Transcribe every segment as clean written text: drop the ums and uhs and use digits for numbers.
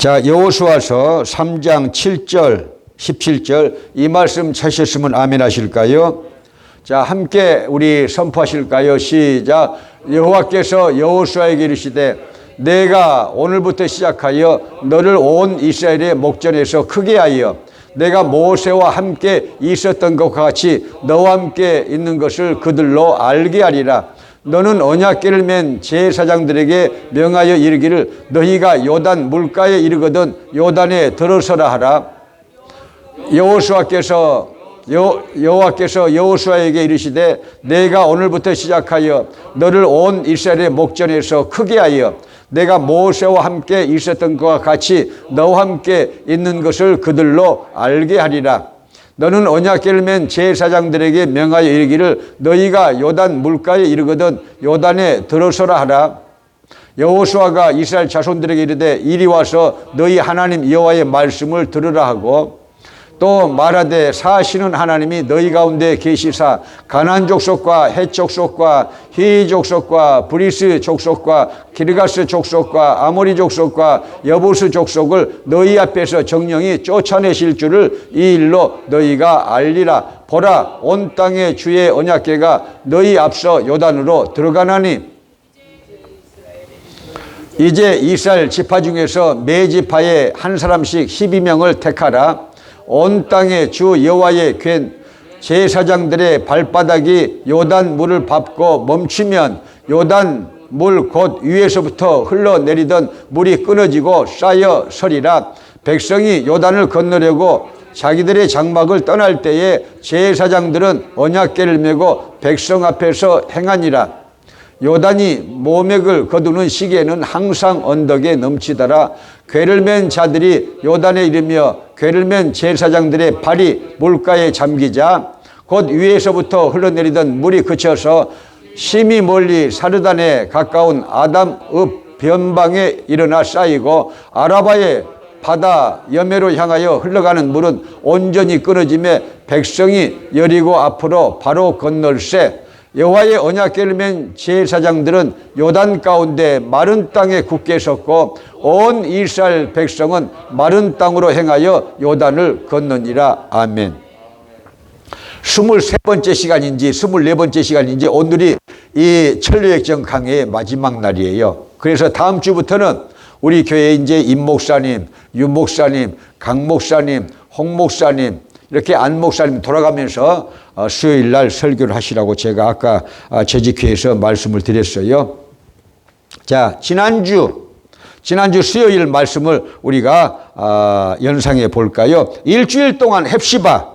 자, 여호수아서 3장 7절, 17절 이 말씀 찾으셨으면 아멘 하실까요? 자, 함께 우리 선포하실까요? 시작. 여호와께서 여호수아에게 이르시되 내가 오늘부터 시작하여 너를 온 이스라엘의 목전에서 크게 하여 내가 모세와 함께 있었던 것과 같이 너와 함께 있는 것을 그들로 알게 하리라. 너는 언약궤를 맨 제사장들에게 명하여 이르기를 너희가 요단 물가에 이르거든 요단에 들어서라 하라. 여호와께서 여호수아에게 이르시되 내가 오늘부터 시작하여 너를 온 이스라엘의 목전에서 크게 하여 내가 모세와 함께 있었던 것과 같이 너와 함께 있는 것을 그들로 알게 하리라. 너는 언약궤를 맨 제사장들에게 명하여 이르기를 너희가 요단 물가에 이르거든 요단에 들어서라 하라. 여호수아가 이스라엘 자손들에게 이르되 이리 와서 너희 하나님 여호와의 말씀을 들으라 하고 또 말하되 사시는 하나님이 너희 가운데 계시사 가나안 족속과 헷 족속과 히위 족속과 브리스 족속과 기르가스 족속과 아모리 족속과 여부스 족속을 너희 앞에서 정령이 쫓아내실 줄을 이 일로 너희가 알리라. 보라, 온 땅의 주의 언약궤가 너희 앞서 요단으로 들어가나니 이제 이스라엘 지파 중에서 매 지파에 한 사람씩 12명을 택하라. 온 땅의 주 여호와의 궤 제사장들의 발바닥이 요단 물을 밟고 멈추면 요단 물 곧 위에서부터 흘러내리던 물이 끊어지고 쌓여 서리라. 백성이 요단을 건너려고 자기들의 장막을 떠날 때에 제사장들은 언약궤를 메고 백성 앞에서 행하니라. 요단이 모맥을 거두는 시기에는 항상 언덕에 넘치더라. 궤를 맨 자들이 요단에 이르며 궤를 맨 제사장들의 발이 물가에 잠기자 곧 위에서부터 흘러내리던 물이 그쳐서 심히 멀리 사르단에 가까운 아담읍 변방에 일어나 쌓이고 아라바의 바다 여매로 향하여 흘러가는 물은 온전히 끊어지며 백성이 여리고 앞으로 바로 건널세. 여호와의 언약궤를 맨 제사장들은 요단 가운데 마른 땅에 굳게 섰고 온 이스라엘 백성은 마른 땅으로 행하여 요단을 건너니라. 아멘. 23번째 시간인지 24번째 시간인지 오늘이 이 천류역정 강해의 마지막 날이에요. 그래서 다음 주부터는 우리 교회 이제 임 목사님, 유 목사님, 강 목사님, 홍 목사님 이렇게 안 목사님 돌아가면서 수요일 날 설교를 하시라고 제가 아까 재직회에서 말씀을 드렸어요. 자, 지난주 수요일 말씀을 우리가 연상해 볼까요? 일주일 동안 헵시바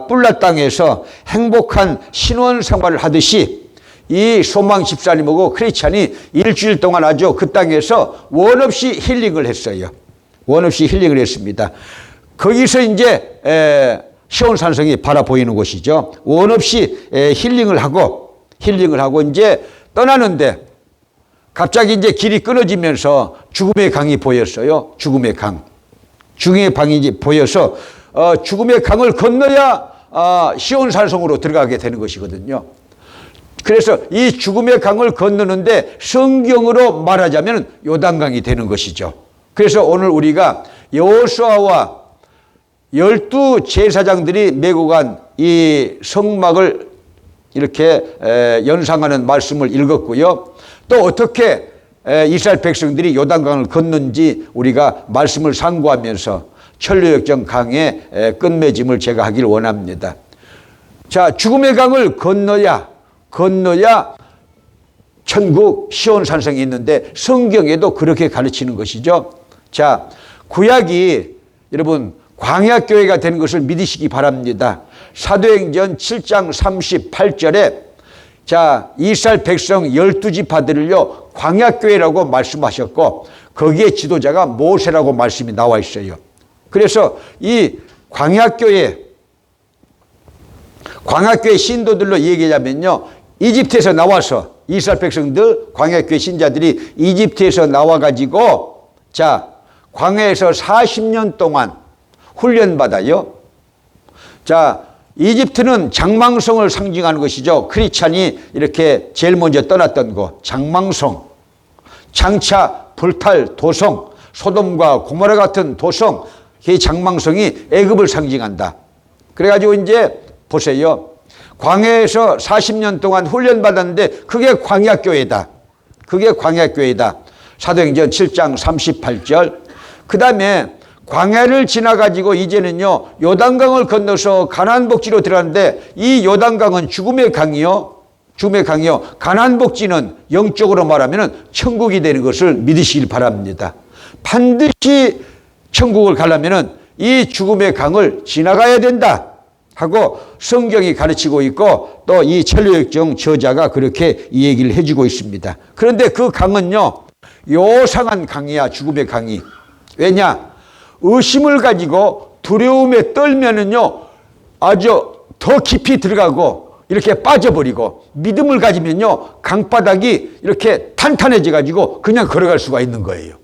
뿔라 땅에서 행복한 신혼 생활을 하듯이 이 소망 집사님하고 크리스찬이 일주일 동안 아주 그 땅에서 원 없이 힐링을 했어요. 원 없이 힐링을 했습니다. 거기서 이제 시온산성이 바라 보이는 곳이죠. 원 없이 힐링을 하고 이제 떠나는데 갑자기 이제 길이 끊어지면서 죽음의 강이 보였어요. 죽음의 강이 보여서 죽음의 강을 건너야 시온산성으로 들어가게 되는 것이거든요. 그래서 이 죽음의 강을 건너는데 성경으로 말하자면 요단강이 되는 것이죠. 그래서 오늘 우리가 여호수아와 12 제사장들이 메고 간 이 성막을 이렇게 연상하는 말씀을 읽었고요. 또 어떻게 이스라엘 백성들이 요단강을 건넌지 우리가 말씀을 상고하면서 천류역정 강의 끝맺음을 제가 하길 원합니다. 자, 죽음의 강을 건너야 천국 시온산성이 있는데 성경에도 그렇게 가르치는 것이죠. 자, 구약이 여러분 광야교회가 되는 것을 믿으시기 바랍니다. 사도행전 7장 38절에 자, 이스라엘 백성 12지파들을요 광야교회라고 말씀하셨고 거기에 지도자가 모세라고 말씀이 나와 있어요. 그래서 이 광야교회 신도들로 얘기하자면요 이집트에서 나와서 이스라엘 백성들 광야교회 신자들이 이집트에서 나와가지고 자 광야에서 40년 동안 훈련받아요. 자, 이집트는 장망성을 상징하는 것이죠. 크리스찬이 이렇게 제일 먼저 떠났던 곳, 장망성. 장차, 불탈, 도성, 소돔과 고모라 같은 도성, 이 장망성이 애굽을 상징한다. 그래가지고 이제 보세요. 광야에서 40년 동안 훈련받았는데 그게 광야교회다. 그게 광야교회다. 사도행전 7장 38절. 그 다음에 광야를 지나가지고 이제는요, 요단강을 건너서 가나안 복지로 들어갔는데 이 요단강은 죽음의 강이요. 죽음의 강이요. 가나안 복지는 영적으로 말하면 천국이 되는 것을 믿으시길 바랍니다. 반드시 천국을 가려면 이 죽음의 강을 지나가야 된다 하고 성경이 가르치고 있고 또 이 천류역정 저자가 그렇게 이 얘기를 해주고 있습니다. 그런데 그 강은요, 요상한 강이야. 죽음의 강이. 왜냐? 의심을 가지고 두려움에 떨면은요, 아주 더 깊이 들어가고 이렇게 빠져버리고, 믿음을 가지면요, 강바닥이 이렇게 탄탄해져 가지고 그냥 걸어갈 수가 있는 거예요.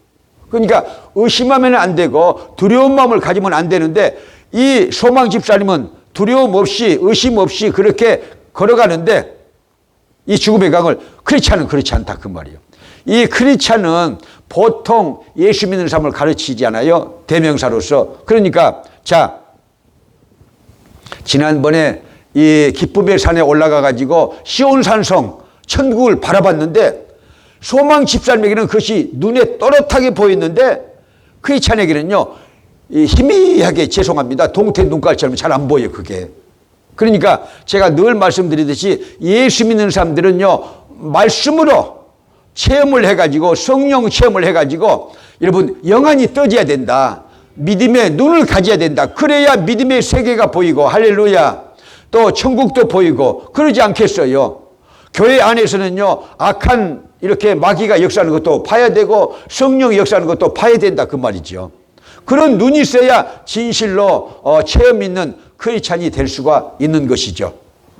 그러니까 의심하면 안 되고 두려운 마음을 가지면 안 되는데, 이 소망 집사님은 두려움 없이 의심 없이 그렇게 걸어가는데, 이 죽음의 강을, 크리스찬은 그렇지 않다 그 말이에요. 이 크리스찬은 보통 예수 믿는 사람을 가르치지 않아요. 대명사로서. 그러니까 자, 지난번에 이 기쁨의 산에 올라가 가지고 시온산성 천국을 바라봤는데, 소망 집사님에게는 그것이 눈에 또렷하게 보였는데 크리스찬에게는요, 이 희미하게, 죄송합니다, 동태 눈깔처럼 잘 안 보여요 그게. 그러니까 제가 늘 말씀드리듯이 예수 믿는 사람들은요, 말씀으로 체험을 해가지고, 성령 체험을 해가지고, 여러분 영안이 떠져야 된다. 믿음의 눈을 가져야 된다. 그래야 믿음의 세계가 보이고, 할렐루야, 또 천국도 보이고 그러지 않겠어요? 교회 안에서는요, 악한 이렇게 마귀가 역사하는 것도 봐야 되고 성령이 역사하는 것도 봐야 된다 그 말이죠. 그런 눈이 있어야 진실로 체험 있는 크리스찬이 될 수가 있는 것이죠.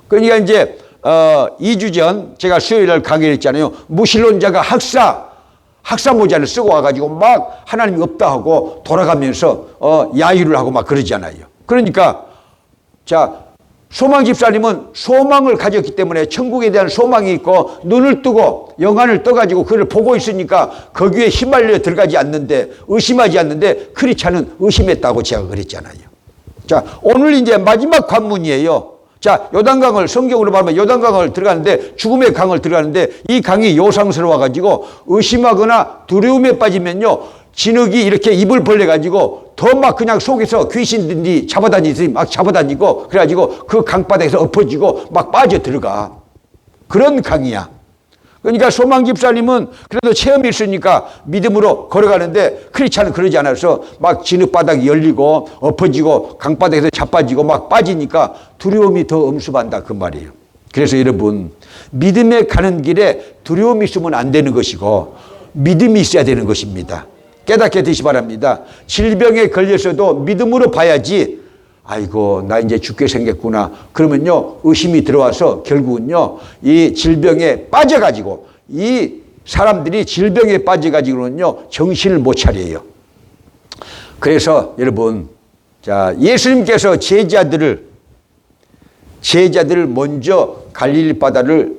그러니까 이제 2주 전 제가 수요일날 강의를 했잖아요. 무신론자가 학사 모자를 쓰고 와가지고 막 하나님이 없다 하고 돌아가면서 야유를 하고 막 그러잖아요. 그러니까 자, 소망 집사님은 소망을 가졌기 때문에 천국에 대한 소망이 있고 눈을 뜨고 영안을 떠가지고 그를 보고 있으니까 거기에 휘말려 들어가지 않는데, 의심하지 않는데, 크리스찬은 의심했다고 제가 그랬잖아요. 자, 오늘 이제 마지막 관문이에요. 자, 요단강을, 성경으로 말하면 요단강을 들어가는데, 죽음의 강을 들어가는데, 이 강이 요상스러워 가지고 의심하거나 두려움에 빠지면요, 진흙이 이렇게 입을 벌려가지고 더 막 그냥 속에서 귀신들이 잡아다니듯이 막 잡아다니고, 그래가지고 그 강바닥에서 엎어지고 막 빠져 들어가. 그런 강이야. 그러니까 소망 집사님은 그래도 체험이 있으니까 믿음으로 걸어가는데, 크리스찬은 그러지 않아서 막 진흙바닥이 열리고 엎어지고 강바닥에서 자빠지고 막 빠지니까 두려움이 더 엄습한다 그 말이에요. 그래서 여러분, 믿음에 가는 길에 두려움이 있으면 안 되는 것이고 믿음이 있어야 되는 것입니다. 깨닫게 되시 바랍니다. 질병에 걸려서도 믿음으로 봐야지, 아이고 나 이제 죽게 생겼구나 그러면요, 의심이 들어와서 결국은요, 이 질병에 빠져가지고, 이 사람들이 질병에 빠져가지고는요 정신을 못 차려요. 그래서 여러분, 자, 예수님께서 제자들을 먼저 갈릴리 바다를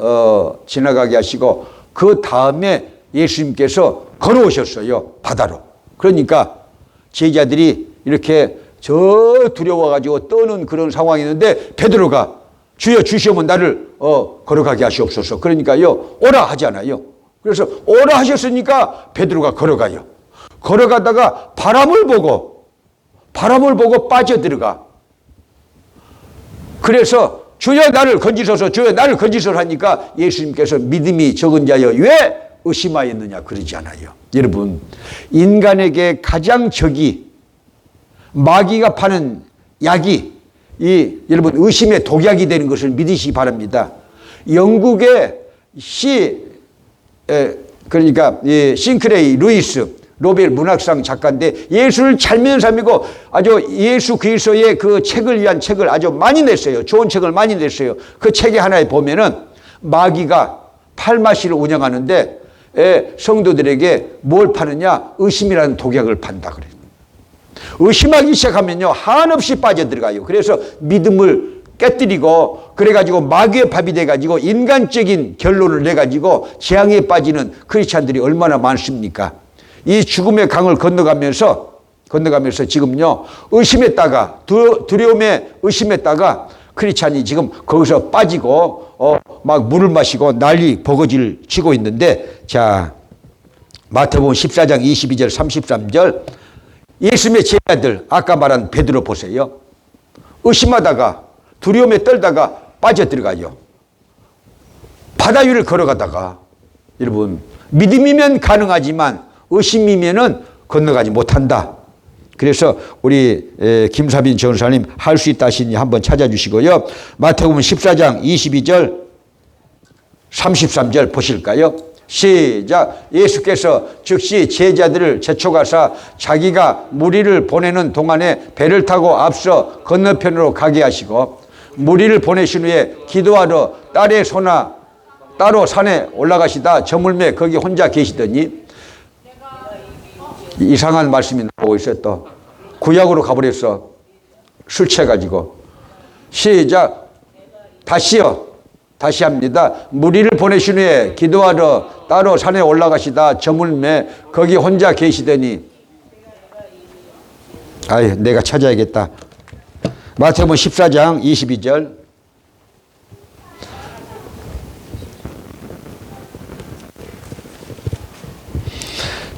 지나가게 하시고 그 다음에 예수님께서 걸어오셨어요, 바다로. 그러니까 제자들이 이렇게 저 두려워가지고 떠는 그런 상황이 있는데, 베드로가 주여 주시오면 나를 걸어가게 하시옵소서. 그러니까요, 오라 하잖아요. 그래서 오라 하셨으니까 베드로가 걸어가요. 걸어가다가 바람을 보고 빠져들어가. 그래서 주여 나를 건지소서, 주여 나를 건지소서 하니까 예수님께서 믿음이 적은 자여 왜 의심하였느냐 그러지 않아요. 여러분, 인간에게 가장 적이, 마귀가 파는 약이 여러분 의심의 독약이 되는 것을 믿으시기 바랍니다. 영국의 그러니까 싱크레이 루이스 노벨 문학상 작가인데 예수를 잘 믿는 사람이고 아주 예수 그리스도의 그 책을 위한 책을 아주 많이 냈어요. 좋은 책을 많이 냈어요. 그 책의 하나에 보면은 마귀가 팔마시를 운영하는데 성도들에게 뭘 파느냐? 의심이라는 독약을 판다 그래요. 의심하기 시작하면요, 한없이 빠져들어가요. 그래서 믿음을 깨뜨리고 그래가지고 마귀의 밥이 돼가지고 인간적인 결론을 내가지고 재앙에 빠지는 크리스찬들이 얼마나 많습니까? 이 죽음의 강을 건너가면서 지금요, 의심했다가, 두려움에 의심했다가 크리스찬이 지금 거기서 빠지고, 막 물을 마시고 난리 버거지를 치고 있는데, 자, 마태복음 14장 22절, 33절, 예수님의 제자들, 아까 말한 베드로 보세요. 의심하다가, 두려움에 떨다가 빠져들어가요. 바다 위를 걸어가다가, 여러분, 믿음이면 가능하지만 의심이면은 건너가지 못한다. 그래서 우리 김사빈 전사님 할 수 있다 하시니 한번 찾아주시고요. 마태복음 14장 22절 33절 보실까요? 시작. 예수께서 즉시 제자들을 재촉하사 자기가 무리를 보내는 동안에 배를 타고 앞서 건너편으로 가게 하시고 무리를 보내신 후에 기도하러 따로 산에 올라가시다 저물매 거기 혼자 계시더니, 이상한 말씀이 나오고 있어요. 또 구약으로 가버렸어. 술 취해가지고. 시작. 다시 합니다. 무리를 보내신 후에 기도하러 따로 산에 올라가시다 저물매 거기 혼자 계시더니, 아유, 내가 찾아야겠다. 마태복음 14장 22절.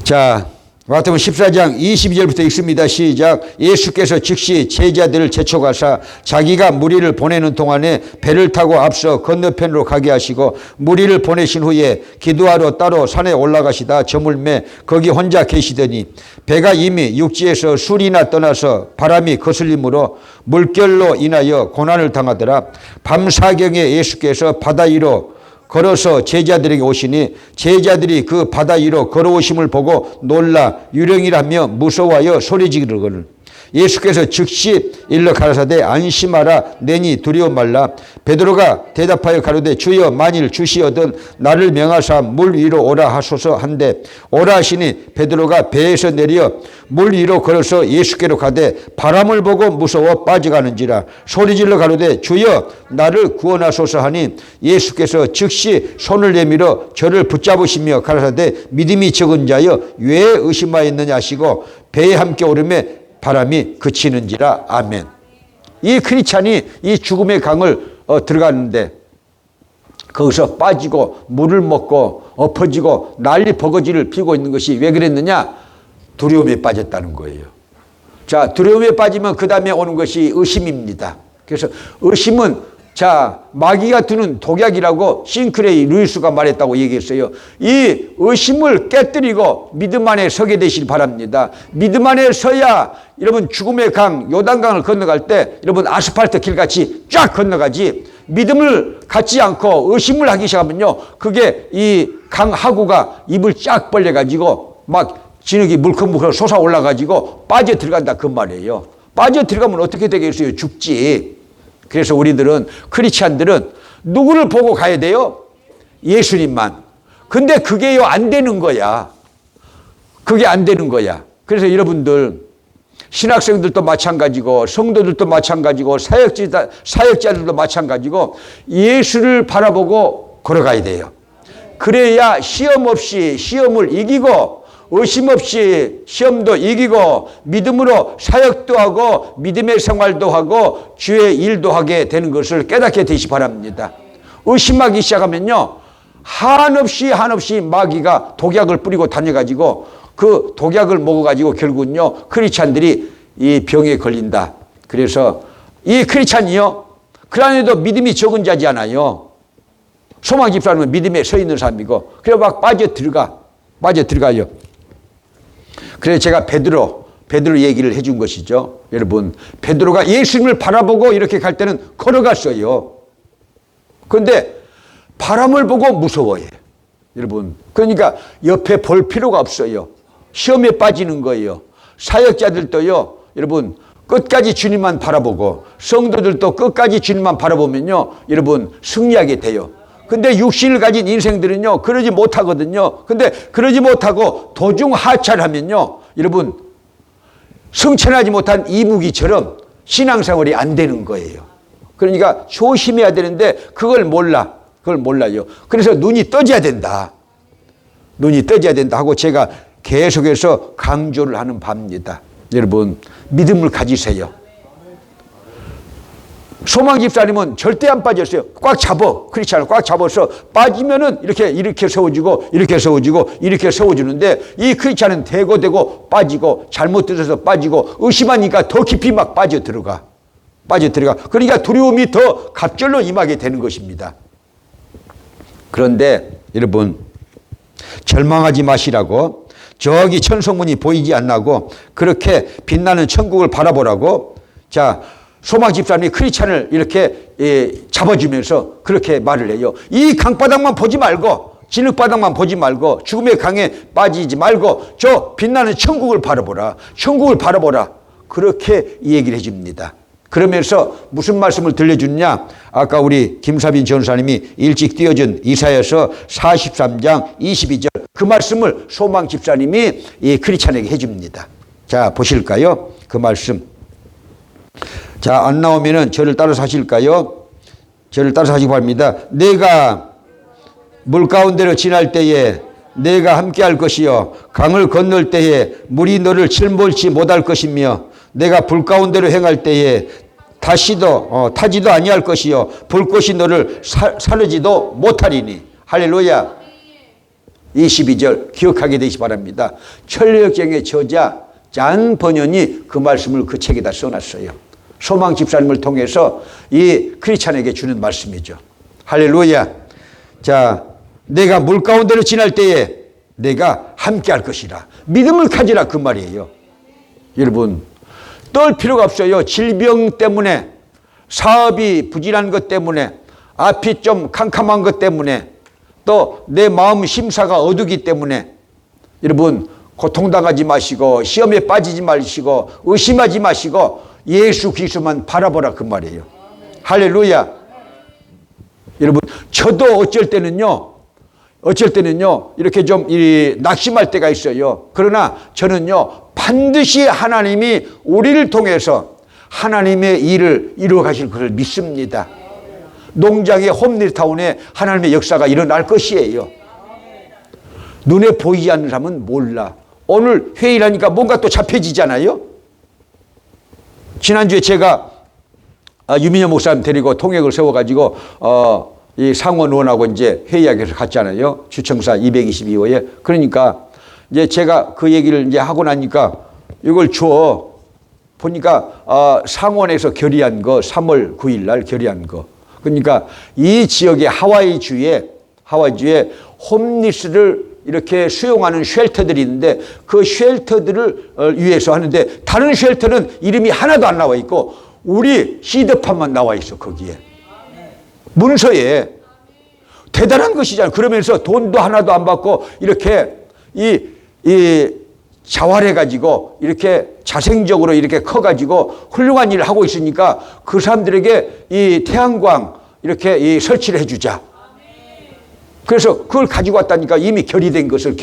자, 마태복음 14장 22절부터 읽습니다. 시작. 예수께서 즉시 제자들을 재촉하사 자기가 무리를 보내는 동안에 배를 타고 앞서 건너편으로 가게 하시고 무리를 보내신 후에 기도하러 따로 산에 올라가시다 저물매 거기 혼자 계시더니 배가 이미 육지에서 술이나 떠나서 바람이 거슬림으로 물결로 인하여 고난을 당하더라. 밤사경에 예수께서 바다 위로 걸어서 제자들에게 오시니 제자들이 그 바다 위로 걸어오심을 보고 놀라 유령이라며 무서워하여 소리지르거늘 예수께서 즉시 일러 가라사대 안심하라 내니 두려워 말라. 베드로가 대답하여 가로되 주여 만일 주시어든 나를 명하사 물 위로 오라 하소서 한데 오라 하시니 베드로가 배에서 내려 물 위로 걸어서 예수께로 가되 바람을 보고 무서워 빠져가는지라 소리질러 가로되 주여 나를 구원하소서 하니 예수께서 즉시 손을 내밀어 저를 붙잡으시며 가라사대 믿음이 적은 자여 왜 의심하였느냐 하시고 배에 함께 오르매 바람이 그치는지라. 아멘. 이 크리스찬이 이 죽음의 강을 들어가는데 거기서 빠지고 물을 먹고 엎어지고 난리 버거지를 피우고 있는 것이 왜 그랬느냐? 두려움에 빠졌다는 거예요. 자, 두려움에 빠지면 그 다음에 오는 것이 의심입니다. 그래서 의심은 자, 마귀가 두는 독약이라고 싱크레이 루이스가 말했다고 얘기했어요. 이 의심을 깨뜨리고 믿음 안에 서게 되시길 바랍니다. 믿음 안에 서야 여러분 죽음의 강, 요단강을 건너갈 때 여러분 아스팔트 길같이 쫙 건너가지, 믿음을 갖지 않고 의심을 하기 시작하면요, 그게 이 강하구가 입을 쫙 벌려가지고 막 진흙이 물컹물컹 솟아올라가지고 빠져 들어간다 그 말이에요. 빠져 들어가면 어떻게 되겠어요? 죽지. 그래서 우리들은, 크리스찬들은 누구를 보고 가야 돼요? 예수님만. 근데 그게요, 안 되는 거야. 그게 안 되는 거야. 그래서 여러분들, 신학생들도 마찬가지고, 성도들도 마찬가지고, 사역자들도 마찬가지고, 예수를 바라보고 걸어가야 돼요. 그래야 시험 없이 시험을 이기고, 의심 없이 시험도 이기고 믿음으로 사역도 하고 믿음의 생활도 하고 주의 일도 하게 되는 것을 깨닫게 되시기 바랍니다. 의심하기 시작하면요, 한없이 마귀가 독약을 뿌리고 다녀가지고 그 독약을 먹어가지고 결국은요 크리스찬들이 이 병에 걸린다. 그래서 이 크리스찬이요, 그러나도 믿음이 적은 자지 않아요. 소망 집사님은 믿음에 서 있는 사람이고 그래 막 빠져들어가요. 그래서 제가 베드로 얘기를 해준 것이죠. 여러분, 베드로가 예수님을 바라보고 이렇게 갈 때는 걸어갔어요. 그런데 바람을 보고 무서워해. 여러분, 그러니까 옆에 볼 필요가 없어요. 시험에 빠지는 거예요. 사역자들도요, 여러분, 끝까지 주님만 바라보고 성도들도 끝까지 주님만 바라보면요, 여러분, 승리하게 돼요. 근데 육신을 가진 인생들은요, 그러지 못하거든요. 근데 그러지 못하고 도중 하차하면요, 여러분, 성천하지 못한 이무기처럼 신앙생활이 안 되는 거예요. 그러니까 조심해야 되는데 그걸 몰라요. 그래서 눈이 떠져야 된다 하고 제가 계속해서 강조를 하는 바입니다. 여러분, 믿음을 가지세요. 소망 집사님은 절대 안 빠졌어요. 꽉 잡어. 크리스찬을 꽉 잡아서 빠지면은 이렇게 세워지고, 이렇게 세워지고, 이렇게 세워지는데, 이 크리스찬은 대고 빠지고, 잘못 들어서 빠지고, 의심하니까 더 깊이 막 빠져들어가. 그러니까 두려움이 더 갑절로 임하게 되는 것입니다. 그런데 여러분, 절망하지 마시라고, 저기 천성문이 보이지 않나고, 그렇게 빛나는 천국을 바라보라고, 자, 소망 집사님이 크리스찬을 이렇게 잡아주면서 그렇게 말을 해요. 이 강바닥만 보지 말고, 진흙바닥만 보지 말고, 죽음의 강에 빠지지 말고, 저 빛나는 천국을 바라보라. 천국을 바라보라. 그렇게 이 얘기를 해줍니다. 그러면서 무슨 말씀을 들려주느냐? 아까 우리 김사빈 전사님이 일찍 띄워준 이사야서 43장 22절 그 말씀을 소망 집사님이 이 크리스찬에게 해줍니다. 자, 보실까요? 그 말씀. 자, 안 나오면은 저를 따라서 하실까요? 저를 따라서 하시기 바랍니다. 내가 물 가운데로 지날 때에 내가 함께할 것이요, 강을 건널 때에 물이 너를 침몰치 못할 것이며, 내가 불 가운데로 행할 때에 타지도 아니할 것이요, 불꽃이 너를 사르지도 못하리니. 할렐루야. 22절 기억하게 되시기 바랍니다. 천리역정의 저자 잔 번연이 그 말씀을 그 책에다 써놨어요. 소망 집사님을 통해서 이 크리스찬에게 주는 말씀이죠. 할렐루야. 자, 내가 물 가운데로 지날 때에 내가 함께 할 것이라. 믿음을 가지라 그 말이에요. 여러분, 떨 필요가 없어요. 질병 때문에, 사업이 부진한 것 때문에, 앞이 좀 캄캄한 것 때문에, 또 내 마음 심사가 어두기 때문에, 여러분, 고통당하지 마시고, 시험에 빠지지 마시고, 의심하지 마시고, 예수 그리스도만 바라보라 그 말이에요. 할렐루야. 여러분, 저도 어쩔 때는요 이렇게 좀 낙심할 때가 있어요. 그러나 저는요 반드시 하나님이 우리를 통해서 하나님의 일을 이루어 가실 것을 믿습니다. 농장의 홈리타운에 하나님의 역사가 일어날 것이에요. 눈에 보이지 않는 사람은 몰라. 오늘 회의를 하니까 뭔가 또 잡혀지잖아요. 지난주에 제가 유민현 목사님 데리고 통역을 세워가지고 이 상원 의원하고 이제 회의하기 위해서 갔잖아요. 주청사 222호에. 그러니까 이제 제가 그 얘기를 이제 하고 나니까 이걸 줘. 보니까 상원에서 결의한 거 3월 9일 날 결의한 거. 그러니까 이 지역의 하와이주에 홈리스를 이렇게 수용하는 쉘터들이 있는데 그 쉘터들을 위해서 하는데 다른 쉘터는 이름이 하나도 안 나와 있고 우리 시드판만 나와 있어. 거기에 문서에. 대단한 것이잖아요. 그러면서 돈도 하나도 안 받고 이렇게 자활해 가지고 이렇게 자생적으로 이렇게 커 가지고 훌륭한 일을 하고 있으니까 그 사람들에게 이 태양광 이렇게 설치를 해 주자. 그래서 그걸 가지고 왔다니까. 이미 결의된 것을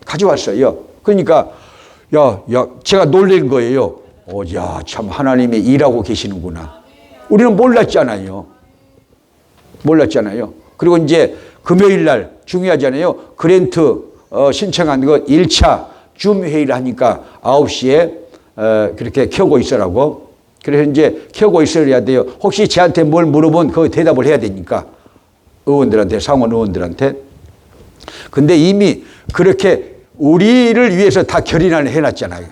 가져왔어요. 그러니까 제가 놀란 거예요. 야, 참 하나님이 일하고 계시는구나. 우리는 몰랐잖아요. 그리고 이제 금요일 날 중요하잖아요. 그랜트 신청한 거 1차 줌 회의를 하니까 9시에 그렇게 켜고 있으라고. 그래서 이제 켜고 있어야 돼요. 혹시 쟤한테 뭘 물어보면 그 대답을 해야 되니까. 의원들한테, 상원 의원들한테. 근데 이미 그렇게 우리를 위해서 다 결의안을 해놨잖아요.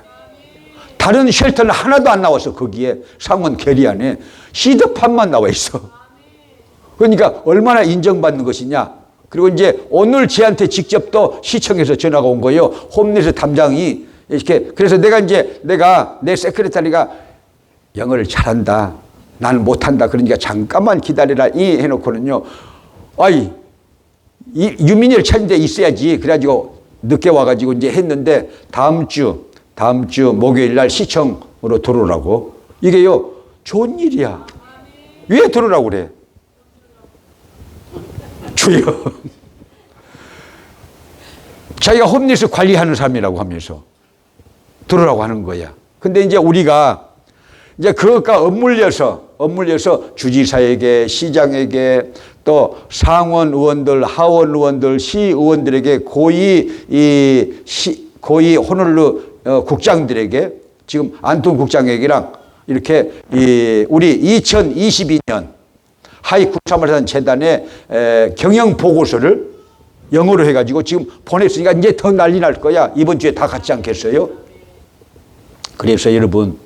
다른 쉘터는 하나도 안 나와서 거기에 상원 결의안에 시드판만 나와 있어. 그러니까 얼마나 인정받는 것이냐. 그리고 이제 오늘 쟤한테 직접 또 시청에서 전화가 온 거예요. 홈리스 담당이 이렇게. 그래서 내 세크레타리가 영어를 잘한다. 나는 못한다. 그러니까 잠깐만 기다려라. 이 해놓고는요. 유민이를 찾는 데 있어야지. 그래가지고 늦게 와가지고 이제 했는데 다음 주 목요일 날 시청으로 들어오라고. 이게요, 좋은 일이야. 왜 들어오라고 그래? 주여. 자기가 홈리스 관리하는 사람이라고 하면서 들어오라고 하는 거야. 근데 이제 우리가 이제 그것과 엇물려서 주지사에게, 시장에게, 또 상원 의원들, 하원 의원들, 시의원들에게 고위 호놀루 국장들에게 지금 안통 국장에게랑 이렇게 우리 2022년 하이 국사마라산 재단의 경영 보고서를 영어로 해가지고 지금 보냈으니까 이제 더 난리 날 거야. 이번 주에 다 같지 않겠어요? 그래서 여러분,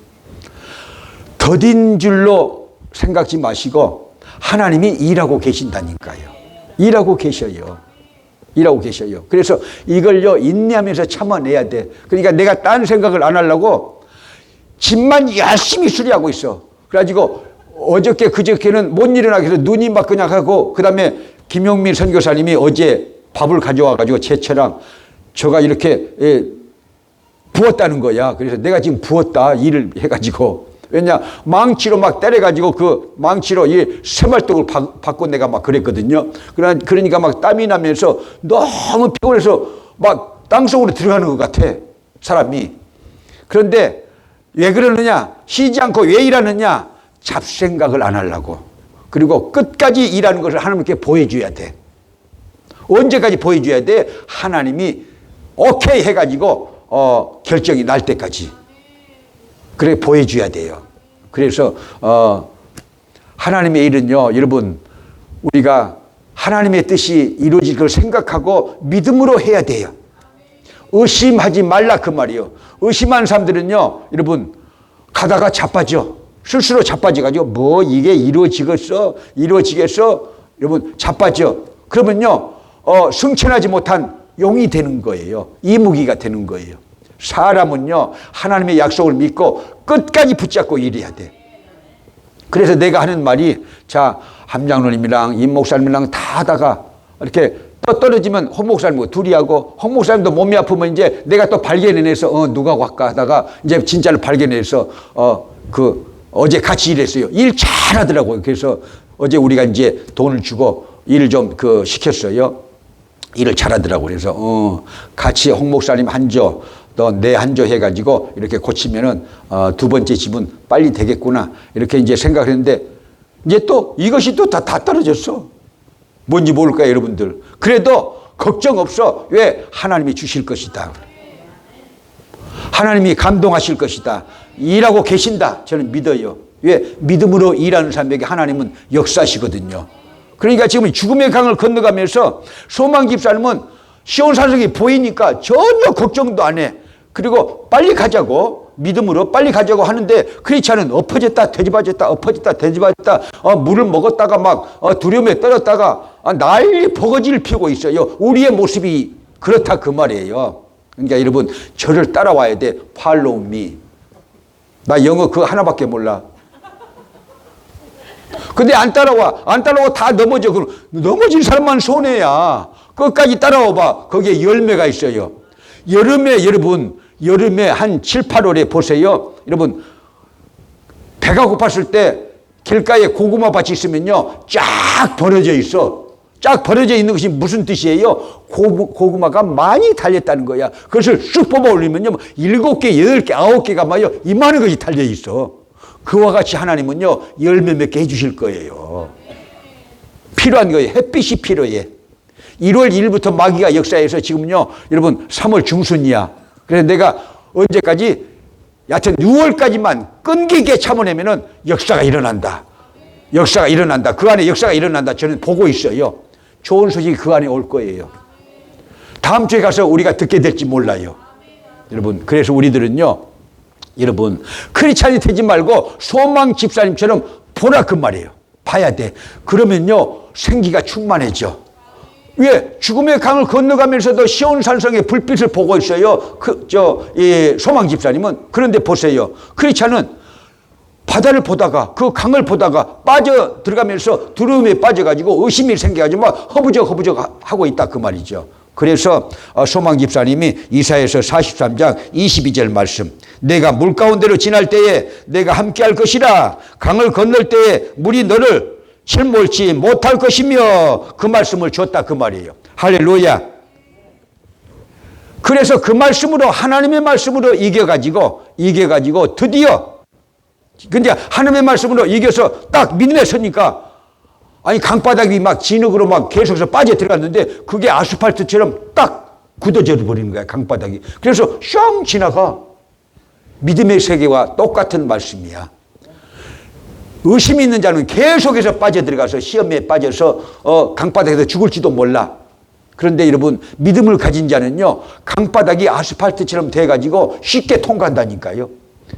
더딘 줄로 생각지 마시고 하나님이 일하고 계신다니까요. 일하고 계셔요. 일하고 계셔요. 그래서 이걸요, 인내하면서 참아내야 돼. 그러니까 내가 딴 생각을 안 하려고 집만 열심히 수리하고 있어. 그래가지고 어저께 그저께는 못 일어나게 해서 눈이 막 그냥 하고, 그 다음에 김용민 선교사님이 어제 밥을 가져와가지고 제처랑 저가 이렇게 부었다는 거야. 그래서 내가 지금 부었다, 일을 해가지고. 왜냐, 망치로 막 때려가지고 그 망치로 이 새말뚝을 받고 내가 막 그랬거든요. 그러니까 막 땀이 나면서 너무 피곤해서 막 땅속으로 들어가는 것 같아, 사람이. 그런데 왜 그러느냐? 쉬지 않고 왜 일하느냐? 잡생각을 안 하려고. 그리고 끝까지 일하는 것을 하나님께 보여줘야 돼. 언제까지 보여줘야 돼? 하나님이 오케이 해가지고 결정이 날 때까지. 그래 보여줘야 돼요. 그래서 하나님의 일은요, 여러분, 우리가 하나님의 뜻이 이루어질 걸 생각하고 믿음으로 해야 돼요. 의심하지 말라 그 말이요. 의심하는 사람들은요, 여러분, 가다가 자빠져. 스스로 자빠져가지고 뭐 이게 이루어지겠어? 여러분, 자빠져. 그러면요, 승천하지 못한 용이 되는 거예요. 이무기가 되는 거예요. 사람은요, 하나님의 약속을 믿고 끝까지 붙잡고 일해야 돼. 그래서 내가 하는 말이, 자, 함장로님이랑 임 목사님이랑 다 하다가 이렇게 또 떨어지면 홍 목사님하고 둘이 하고, 홍 목사님도 몸이 아프면 이제 내가 또 발견해내서 누가 갈까 하다가 이제 진짜를 발견해서 어제 같이 일했어요. 일 잘하더라고요. 그래서 어제 우리가 이제 돈을 주고 일을 좀 시켰어요. 일을 잘하더라고요. 그래서 같이 홍 목사님 한 조, 또 내 한 조 해가지고 이렇게 고치면은 두 번째 집은 빨리 되겠구나, 이렇게 이제 생각을 했는데, 이제 또 이것이 또 다 떨어졌어. 뭔지 모를까요, 여러분들? 그래도 걱정 없어. 왜? 하나님이 주실 것이다. 하나님이 감동하실 것이다. 일하고 계신다. 저는 믿어요. 왜? 믿음으로 일하는 사람에게 하나님은 역사하시거든요. 그러니까 지금 죽음의 강을 건너가면서 소망 집사님은 시온산성이 보이니까 전혀 걱정도 안 해. 그리고 빨리 가자고, 믿음으로 빨리 가자고 하는데, 그렇지 않은 엎어졌다 되짚어졌다 엎어졌다 되짚어졌다 물을 먹었다가 막 두려움에 떨었다가 난리 버거지를 피우고 있어요. 우리의 모습이 그렇다 그 말이에요. 그러니까 여러분, 저를 따라와야 돼. Follow me. 나 영어 그거 하나밖에 몰라. 근데 안 따라오고 다 넘어져. 그럼 넘어진 사람만 손해야. 끝까지 따라와 봐. 거기에 열매가 있어요. 여름에 한 7, 8월에 보세요. 여러분, 배가 고팠을 때 길가에 고구마 밭이 있으면요, 쫙 벌어져 있어. 쫙 벌어져 있는 것이 무슨 뜻이에요? 고구마가 많이 달렸다는 거야. 그것을 쑥 뽑아 올리면요, 7개, 8개, 9개가 막요, 이만한 것이 달려 있어. 그와 같이 하나님은요, 열매 맺게 해주실 거예요. 필요한 거예요. 햇빛이 필요해. 1월 1일부터 마귀가 역사해서 지금요, 여러분, 3월 중순이야. 그래서 내가 언제까지? 여하튼 6월까지만 끈기있게 참아내면은 역사가 일어난다. 역사가 일어난다. 그 안에 역사가 일어난다. 저는 보고 있어요. 좋은 소식이 그 안에 올 거예요. 다음 주에 가서 우리가 듣게 될지 몰라요. 여러분, 그래서 우리들은요, 여러분, 크리스찬이 되지 말고 소망 집사님처럼 보라 그 말이에요. 봐야 돼. 그러면요, 생기가 충만해져. 왜? 죽음의 강을 건너가면서도 시온산성의 불빛을 보고 있어요. 소망 집사님은. 그런데 보세요. 크리스찬은 바다를 보다가, 그 강을 보다가 빠져 들어가면서 두려움에 빠져가지고 의심이 생겨가지고 막 허부적 하고 있다 그 말이죠. 그래서 소망 집사님이 이사야서 43장 22절 말씀, 내가 물 가운데로 지날 때에 내가 함께할 것이라, 강을 건널 때에 물이 너를 실몰지 못할 것이며, 그 말씀을 줬다 그 말이에요. 할렐루야. 그래서 그 말씀으로, 하나님의 말씀으로 이겨가지고 드디어, 근데 하나님의 말씀으로 이겨서 딱 믿음에 서니까 아니 강바닥이 막 진흙으로 막 계속해서 빠져 들어갔는데 그게 아스팔트처럼 딱 굳어져 버리는 거야, 강바닥이. 그래서 슝 지나가. 믿음의 세계와 똑같은 말씀이야. 의심이 있는 자는 계속해서 빠져들어가서 시험에 빠져서 강바닥에서 죽을지도 몰라. 그런데 여러분, 믿음을 가진 자는요, 강바닥이 아스팔트처럼 돼가지고 쉽게 통과한다니까요.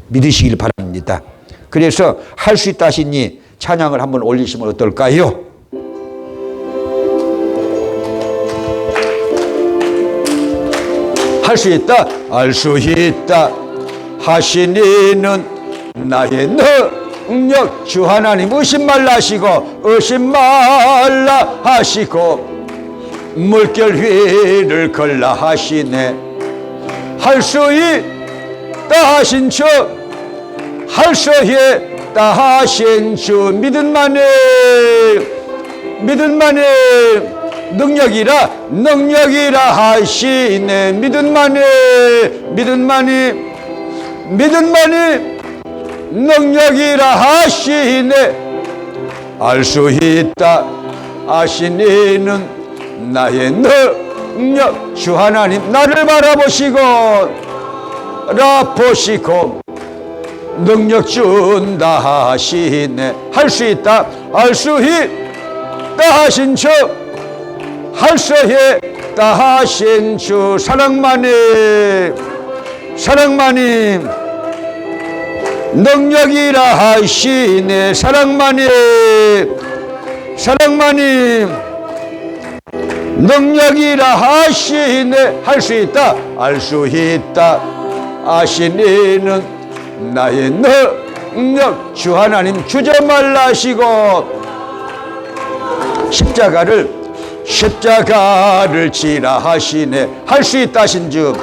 믿으시길 바랍니다. 그래서 할 수 있다 하시니 찬양을 한번 올리시면 어떨까요? 할 수 있다, 알 수 있다 하시니는 나의 능력 주 하나님 의심 말라 하시고 의심 말라 하시고 물결 위를 걸라 하시네. 할 수 있다 하신 주, 할 수 있다 하신 주, 믿음만이 능력이라 하시네. 믿음만이 능력이라 하시네. 알 수 있다 하시니는 나의 능력 주 하나님 나를 바라보시고 능력 준다 하시네. 할 수 있다, 알 수 있다 하신 주, 할 수 있다 하신 주, 사랑만이 능력이라 하시네. 사랑만이 능력이라 하시네. 할 수 있다, 알 수 있다 하시니는 나의 능력 주 하나님 주저 말라 하시고 십자가를 지라 하시네. 할 수 있다 하신 주,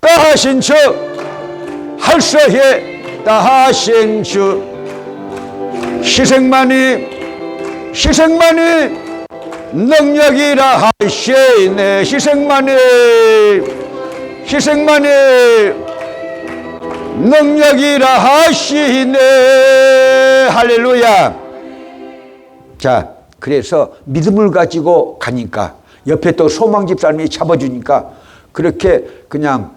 하신 주, 할 수 있다 하신 주, 희생만이 능력이라 하시네. 희생만이 능력이라 하시네. 할렐루야. 자, 그래서 믿음을 가지고 가니까 옆에 또 소망 집사님이 잡아주니까 그렇게 그냥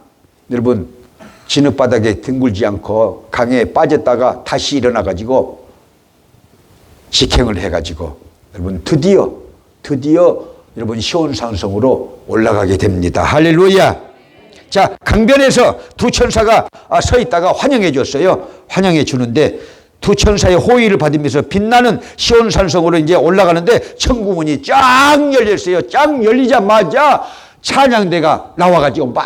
여러분 진흙바닥에 뒹굴지 않고 강에 빠졌다가 다시 일어나가지고 직행을 해가지고 여러분 드디어 여러분 시온산성으로 올라가게 됩니다. 할렐루야. 자, 강변에서 두 천사가 서 있다가 환영해 줬어요. 환영해 주는데 두 천사의 호의를 받으면서 빛나는 시온산성으로 이제 올라가는데 천국문이 쫙 열렸어요. 쫙 열리자마자 찬양대가 나와가지고 막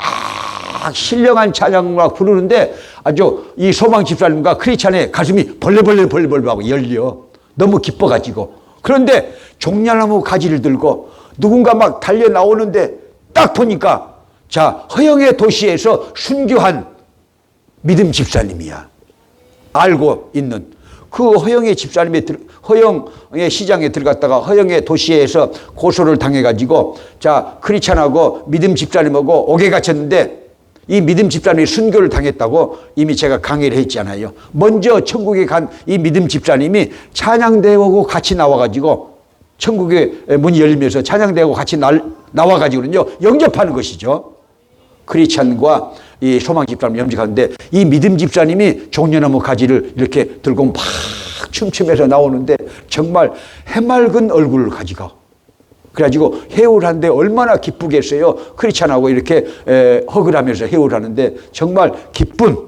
신령한 찬양을 막 부르는데 아주 이 소망 집사님과 크리스찬의 가슴이 벌레벌레하고 열려. 너무 기뻐가지고. 그런데 종려나무 가지를 들고 누군가 막 달려 나오는데 딱 보니까 자, 허영의 도시에서 순교한 믿음 집사님이야. 알고 있는 그 허영의 집사님의 허영의 시장에 들어갔다가 허영의 도시에서 고소를 당해가지고 자, 크리스찬하고 믿음 집사님하고 옥에 갇혔는데 이 믿음 집사님이 순교를 당했다고 이미 제가 강의를 했잖아요. 먼저 천국에 간 이 믿음 집사님이 찬양대하고 같이 나와가지고 천국의 문이 열리면서 찬양대하고 같이 나와가지고는요 영접하는 것이죠. 크리스찬과 이 소망 집사님 영접하는데 이 믿음 집사님이 종려나무 가지를 이렇게 들고 막 춤추면서 나오는데 정말 해맑은 얼굴을 가지고 그래가지고 해오를 하는데 얼마나 기쁘겠어요. 크리스찬하고 이렇게 허그를 하면서 해오를 하는데 정말 기쁜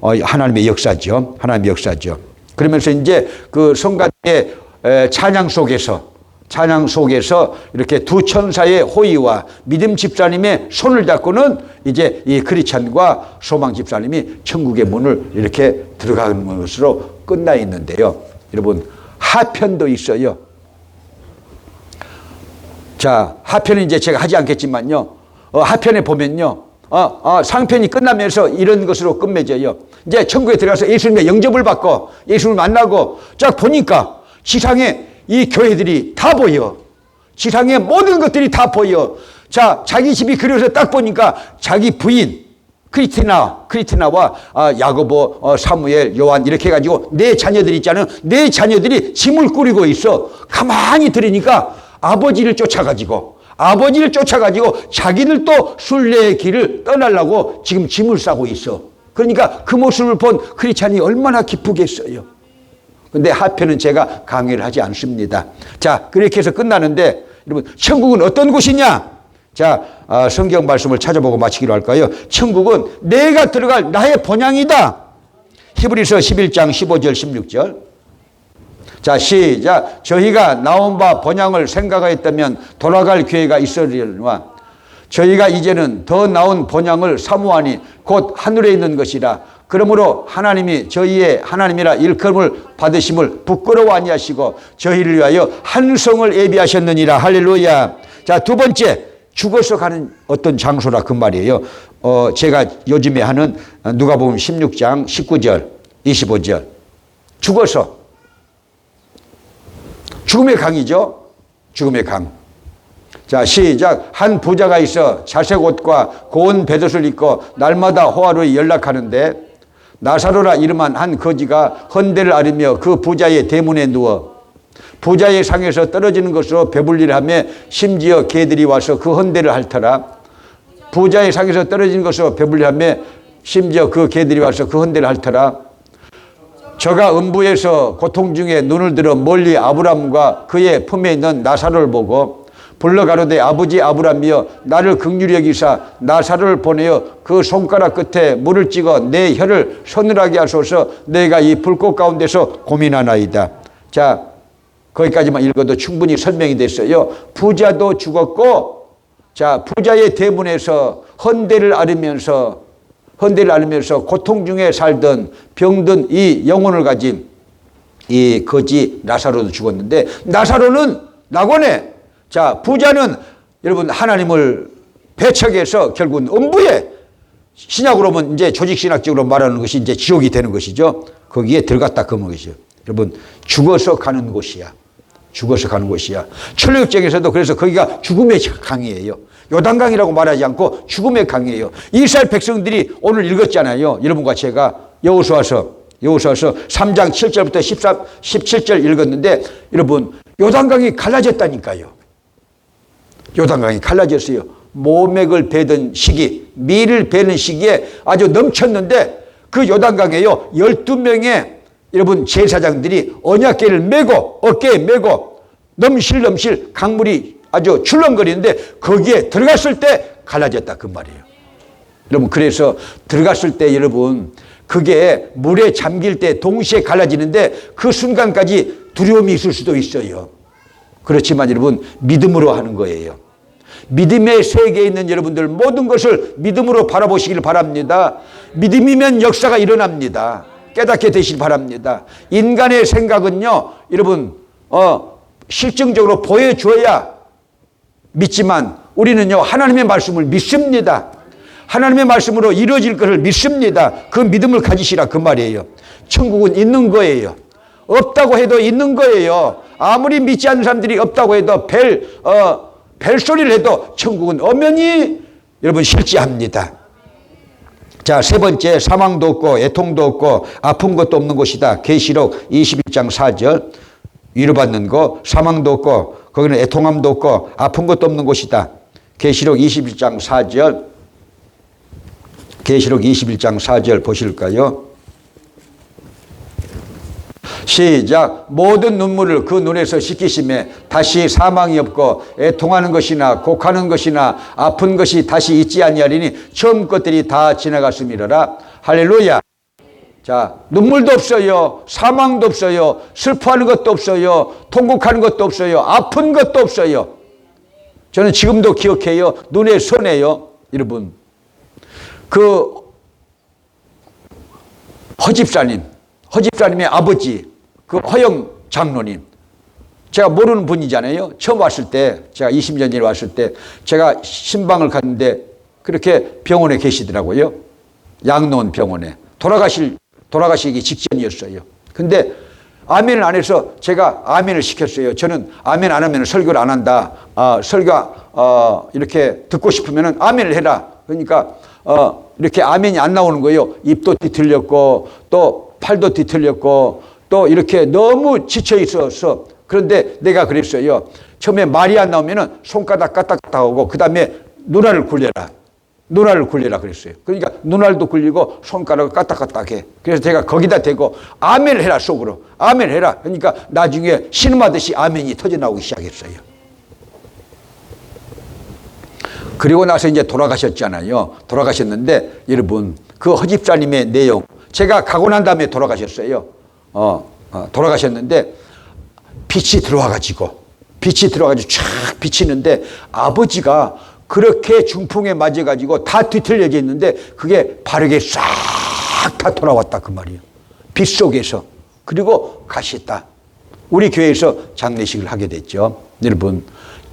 하나님의 역사죠. 하나님의 역사죠. 그러면서 이제 그 성가대의 찬양 속에서 이렇게 두 천사의 호의와 믿음 집사님의 손을 잡고는 이제 이 크리스찬과 소망 집사님이 천국의 문을 이렇게 들어가는 것으로 끝나 있는데요. 여러분, 하편도 있어요. 자, 하편은 이제 제가 하지 않겠지만요. 하편에 보면요. 상편이 끝나면서 이런 것으로 끝맺어요. 이제 천국에 들어가서 예수님의 영접을 받고 예수님을 만나고 쫙 보니까 지상에 이 교회들이 다 보여. 지상의 모든 것들이 다 보여. 자, 자기 집이 그려서 딱 보니까 자기 부인, 크리티나와 야고보, 사무엘, 요한 이렇게 해가지고 네 자녀들이 있잖아요. 네 자녀들이 짐을 꾸리고 있어. 가만히 들으니까 아버지를 쫓아가지고 자기들도 순례의 길을 떠나려고 지금 짐을 싸고 있어. 그러니까 그 모습을 본 크리스찬이 얼마나 기쁘겠어요. 근데 하편은 제가 강의를 하지 않습니다. 자, 그렇게 해서 끝나는데 여러분, 천국은 어떤 곳이냐? 자, 성경 말씀을 찾아보고 마치기로 할까요? 천국은 내가 들어갈 나의 본향이다. 히브리서 11장 15절 16절. 자, 시작. 저희가 나온 바 본향을 생각하였다면 돌아갈 기회가 있으려니와 저희가 이제는 더 나은 본향을 사모하니 곧 하늘에 있는 것이라. 그러므로 하나님이 저희의 하나님이라 일컬음을 받으심을 부끄러워 아니하시고 저희를 위하여 한 성을 예비하셨느니라. 할렐루야. 자, 두 번째, 죽어서 가는 어떤 장소라 그 말이에요. 제가 요즘에 하는 누가복음 16장 19절 25절. 죽어서, 죽음의 강이죠. 죽음의 강. 자, 시작. 한 부자가 있어 자색 옷과 고운 베옷을 입고 날마다 호화로이 연락하는데 나사로라 이름한 한 거지가 헌대를 앓으며 그 부자의 대문에 누워 부자의 상에서 떨어지는 것으로 배불리를 하며 심지어 개들이 와서 그 헌대를 핥더라. 부자의 상에서 떨어지는 것으로 배불리를 하며 심지어 그 개들이 와서 그 헌대를 핥더라. 저가 음부에서 고통 중에 눈을 들어 멀리 아브람과 그의 품에 있는 나사로를 보고 불러 가로되 아버지 아브람이여 나를 긍휼히 여기사 나사로를 보내어 그 손가락 끝에 물을 찍어 내 혀를 서늘하게 하소서. 내가 이 불꽃 가운데서 고민하나이다. 자, 거기까지만 읽어도 충분히 설명이 됐어요. 부자도 죽었고, 자, 부자의 대문에서 헌대를 앓으면서 고통 중에 살던 병든 이 영혼을 가진 이 거지 나사로도 죽었는데, 나사로는 낙원에, 자, 부자는 여러분 하나님을 배척해서 결국은 음부에, 신약으로 보면 이제 조직신학적으로 말하는 것이 이제 지옥이 되는 것이죠. 거기에 들어갔다 그 것이죠. 여러분, 죽어서 가는 곳이야. 죽어서 가는 곳이야. 천류역정에서도 그래서 거기가 죽음의 강이에요. 요단강이라고 말하지 않고 죽음의 강이에요. 이스라엘 백성들이 오늘 읽었잖아요. 여러분과 제가 여호수아서 3장 7절부터 17절 읽었는데 여러분, 요단강이 갈라졌다니까요. 요단강이 갈라졌어요. 모맥을 베던 시기, 밀을 베는 시기에 아주 넘쳤는데 그 요단강에요 12명의 여러분 제사장들이 언약궤를 메고 어깨에 메고 넘실넘실 강물이 아주 출렁거리는데 거기에 들어갔을 때 갈라졌다 그 말이에요. 여러분, 그래서 들어갔을 때 여러분 그게 물에 잠길 때 동시에 갈라지는데 그 순간까지 두려움이 있을 수도 있어요. 그렇지만 여러분, 믿음으로 하는 거예요. 믿음의 세계에 있는 여러분들 모든 것을 믿음으로 바라보시길 바랍니다. 믿음이면 역사가 일어납니다. 깨닫게 되시길 바랍니다. 인간의 생각은요, 여러분, 실증적으로 보여줘야 믿지만 우리는요, 하나님의 말씀을 믿습니다. 하나님의 말씀으로 이루어질 것을 믿습니다. 그 믿음을 가지시라 그 말이에요. 천국은 있는 거예요. 없다고 해도 있는 거예요. 아무리 믿지 않는 사람들이 없다고 해도 벨소리를 해도 천국은 엄연히 여러분 실지합니다. 자, 세 번째, 사망도 없고 애통도 없고 아픈 것도 없는 곳이다. 계시록 21장 4절. 위로받는 거, 사망도 없고 거기는 애통함도 없고 아픈 것도 없는 곳이다. 계시록 21장 4절. 계시록 21장 4절 보실까요? 시작. 모든 눈물을 그 눈에서 씻기심에 다시 사망이 없고 애통하는 것이나 곡하는 것이나 아픈 것이 다시 있지 아니하리니 처음 것들이 다 지나갔음이로라. 할렐루야. 자, 눈물도 없어요. 사망도 없어요. 슬퍼하는 것도 없어요. 통곡하는 것도 없어요. 아픈 것도 없어요. 저는 지금도 기억해요. 눈에 선해요. 여러분, 그 허집사님의 아버지, 그 허영 장로님, 제가 모르는 분이잖아요. 처음 왔을 때, 제가 20년 전에 왔을 때 제가 신방을 갔는데 그렇게 병원에 계시더라고요. 양로원 병원에. 돌아가시기 직전이었어요. 근데 아멘을 안 해서 제가 아멘을 시켰어요. 저는 아멘 안 하면 설교를 안 한다. 설교 이렇게 듣고 싶으면 아멘을 해라. 그러니까 이렇게 아멘이 안 나오는 거예요. 입도 뒤틀렸고 또 팔도 뒤틀렸고 또 이렇게 너무 지쳐 있어서. 그런데 내가 그랬어요. 처음에 말이 안 나오면은 손가락 까딱까딱하고 그 다음에 눈알을 굴려라. 눈알을 굴려라 그랬어요. 그러니까 눈알도 굴리고 손가락을 까딱까딱해. 그래서 제가 거기다 대고 아멘을 해라 속으로. 아멘을 해라. 그러니까 나중에 신음하듯이 아멘이 터져나오기 시작했어요. 그리고 나서 이제 돌아가셨잖아요. 돌아가셨는데 여러분 그 허집사님의 내용 제가 가고 난 다음에 돌아가셨어요. 돌아가셨는데 빛이 들어와가지고 쫙 비치는데 아버지가 그렇게 중풍에 맞아가지고 다 뒤틀려져 있는데 그게 바르게 싹 다 돌아왔다 그 말이에요. 빛 속에서. 그리고 가셨다. 우리 교회에서 장례식을 하게 됐죠. 여러분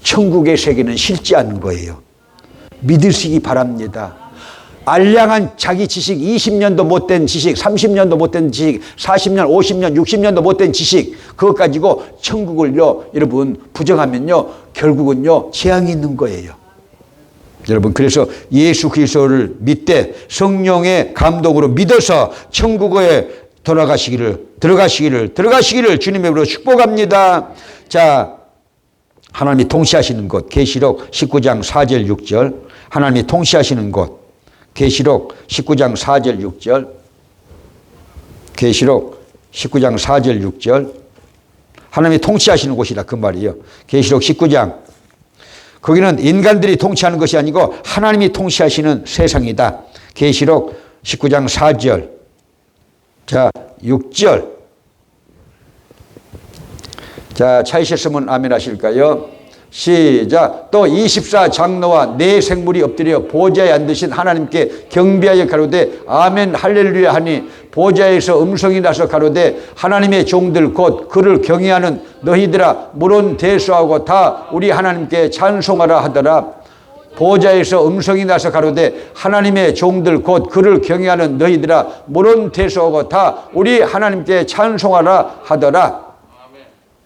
천국의 세계는 실지 않는 거예요. 믿으시기 바랍니다. 알량한 자기 지식, 20년도 못된 지식, 30년도 못된 지식, 40년, 50년, 60년도 못된 지식 그것 가지고 천국을요 여러분 부정하면요 결국은요 재앙이 있는 거예요. 여러분 그래서 예수 그리스도를 믿되 성령의 감동으로 믿어서 천국에 들어가시기를 주님의 이름으로 축복합니다. 자, 하나님이 통치하시는 곳 계시록 19장 4절 6절 하나님이 통치하시는 곳 계시록 19장 4절 6절 계시록 19장 4절 6절 하나님이 통치하시는 곳이다 그 말이에요. 계시록 19장 거기는 인간들이 통치하는 것이 아니고 하나님이 통치하시는 세상이다. 계시록 19장 4절 자 6절 자 찾으셨으면 아멘 하실까요? 시작. 또 24장로와 네 생물이 엎드려 보좌에 앉으신 하나님께 경배하여 가로되 아멘 할렐루야 하니 보좌에서 음성이 나서 가로되 하나님의 종들 곧 그를 경외하는 너희들아 물론 대수하고 다 우리 하나님께 찬송하라 하더라. 보좌에서 음성이 나서 가로되 하나님의 종들 곧 그를 경외하는 너희들아 물론 대수하고 다 우리 하나님께 찬송하라 하더라.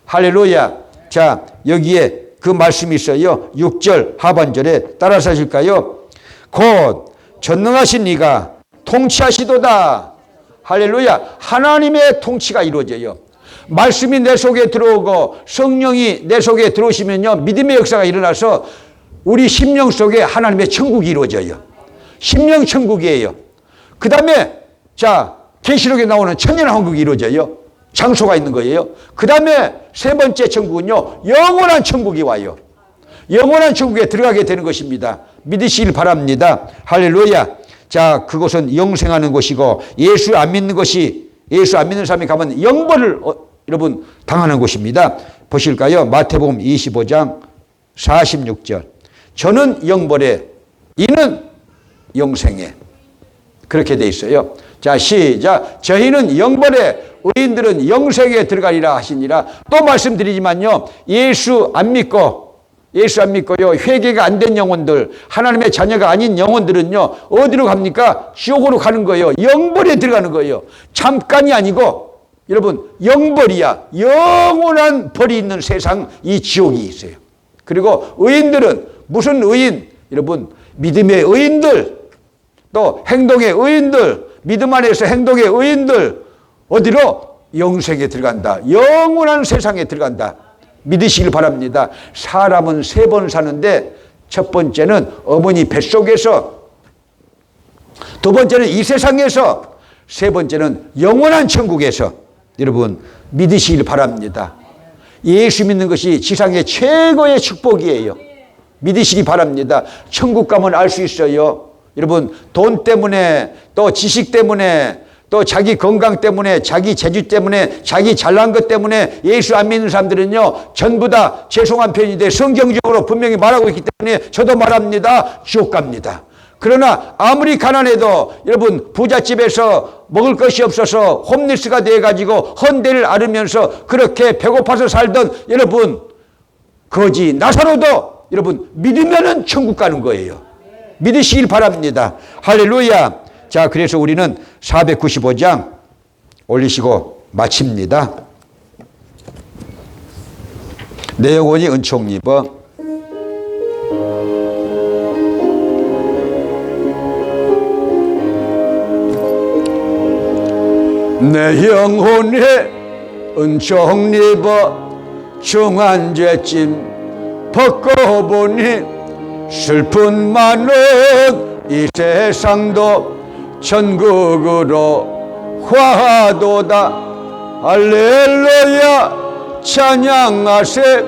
할렐루야. 자 여기에 그 말씀이 있어요. 6절 하반절에 따라서 하실까요? 곧 전능하신 이가 통치하시도다. 할렐루야. 하나님의 통치가 이루어져요. 말씀이 내 속에 들어오고 성령이 내 속에 들어오시면요 믿음의 역사가 일어나서 우리 심령 속에 하나님의 천국이 이루어져요. 심령 천국이에요. 그 다음에 자 계시록에 나오는 천년왕국이 이루어져요. 장소가 있는 거예요. 그 다음에 세 번째 천국은요 영원한 천국이 와요. 영원한 천국에 들어가게 되는 것입니다. 믿으시길 바랍니다. 할렐루야. 자 그곳은 영생하는 곳이고 예수 안 믿는 사람이 가면 영벌을 여러분 당하는 곳입니다. 보실까요? 마태복음 25장 46절 저는 영벌에 이는 영생에 그렇게 돼 있어요. 자 시작. 저희는 영벌에 의인들은 영생에 들어가리라 하시니라. 또 말씀드리지만요 예수 안 믿고요 회개가 안 된 영혼들 하나님의 자녀가 아닌 영혼들은요 어디로 갑니까? 지옥으로 가는 거예요. 영벌에 들어가는 거예요. 잠깐이 아니고 여러분 영벌이야. 영원한 벌이 있는 세상 이 지옥이 있어요. 그리고 의인들은 무슨 의인? 여러분 믿음의 의인들 또 행동의 의인들 믿음 안에서 행동의 의인들 어디로? 영생에 들어간다. 영원한 세상에 들어간다. 믿으시길 바랍니다. 사람은 세 번 사는데 첫 번째는 어머니 뱃속에서 두 번째는 이 세상에서 세 번째는 영원한 천국에서 여러분 믿으시길 바랍니다. 예수 믿는 것이 지상의 최고의 축복이에요. 믿으시기 바랍니다. 천국 가면 알 수 있어요. 여러분 돈 때문에 또 지식 때문에 또 자기 건강 때문에 자기 재주 때문에 자기 잘난 것 때문에 예수 안 믿는 사람들은요 전부 다 죄송한 표현인데 성경적으로 분명히 말하고 있기 때문에 저도 말합니다. 지옥 갑니다. 그러나 아무리 가난해도 여러분 부잣집에서 먹을 것이 없어서 홈리스가 돼가지고 헌대를 앓으면서 그렇게 배고파서 살던 여러분 거지 나사로도 여러분 믿으면은 천국 가는 거예요. 믿으시길 바랍니다. 할렐루야. 자 그래서 우리는 495장 올리시고 마칩니다. 내 영혼이 은총 입어 내 영혼에 은총 입어 중한 죄짐 벗고 보니 슬픈 많은 이 세상도 천국으로 화도다. 할렐루야 찬양하세.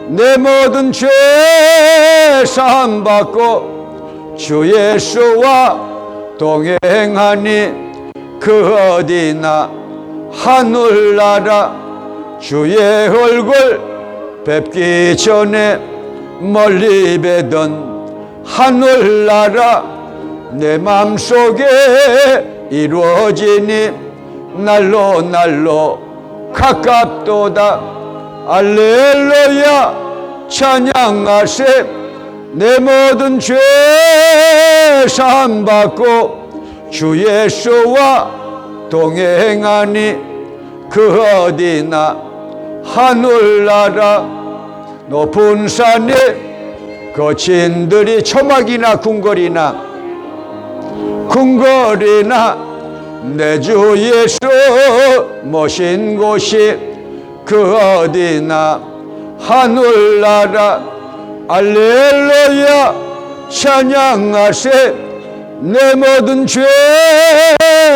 내 모든 죄 사함 받고 주 예수와 동행하니 그 어디나 하늘나라. 주의 얼굴 뵙기 전에 멀리 뵈던 하늘나라 내 맘속에 이루어지니 날로 날로 가깝도다. 할렐루야 찬양하세. 내 모든 죄 사함 받고 주 예수와 동행하니 그 어디나 하늘나라. 높은 산에 거친들이 초막이나 궁궐이나 내 주 예수 모신 곳이 그 어디나 하늘나라. 할렐루야 찬양하세. 내 모든 죄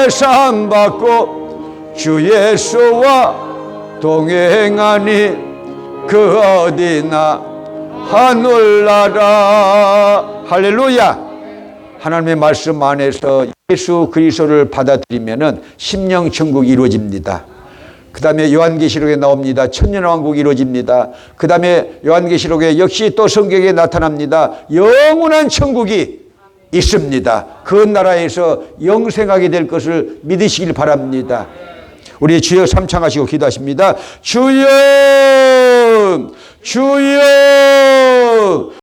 사함 받고 주 예수와 동행하니 그 어디나 하늘나라. 할렐루야. 하나님의 말씀 안에서 예수 그리스도를 받아들이면은 심령 천국이 이루어집니다. 그 다음에 요한계시록에 나옵니다. 천년왕국이 이루어집니다. 그 다음에 요한계시록에 역시 또 성경에 나타납니다. 영원한 천국이 있습니다. 그 나라에서 영생하게 될 것을 믿으시길 바랍니다. 우리 주여 삼창하시고 기도하십니다. 주여 주여